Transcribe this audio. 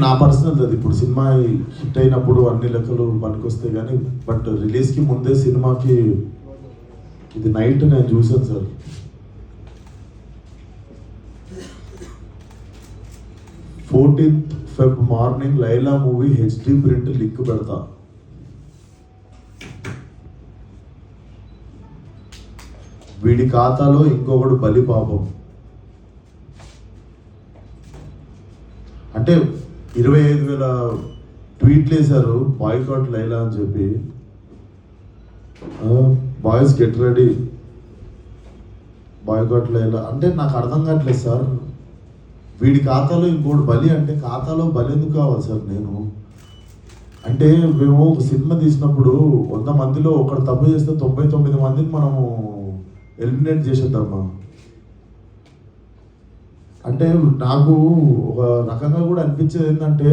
నా పర్సనల్ అది ఇప్పుడు సినిమా హిట్ అయినప్పుడు అన్ని లెక్కలు పనికొస్తాయి కానీ బట్ రిలీజ్కి ముందే సినిమాకి ఇది నైట్ నేను చూసాను sir. 14th Feb morning Laila movie HD print link పెడతా. వీడి ఖాతాలో ఇంకొకడు బలి పాపం. అంటే 25,000 ట్వీట్లు వేశారు బాయ్కాట్ లైలా అని చెప్పి. Boys get ready boycott Laila అంటే నాకు అర్థం కావట్లేదు సార్. వీడి ఖాతాలో ఇంకోటి బలి అంటే ఖాతాలో బలి ఎందుకు కావాలి సార్? నేను అంటే మేము ఒక సినిమా తీసినప్పుడు 100 మందిలో ఒకడు తప్పు చేస్తే 99 మందిని మనము ఎలిమినేట్ చేసేద్దామా అంటే నాకు ఒక రకంగా కూడా అనిపించేది ఏంటంటే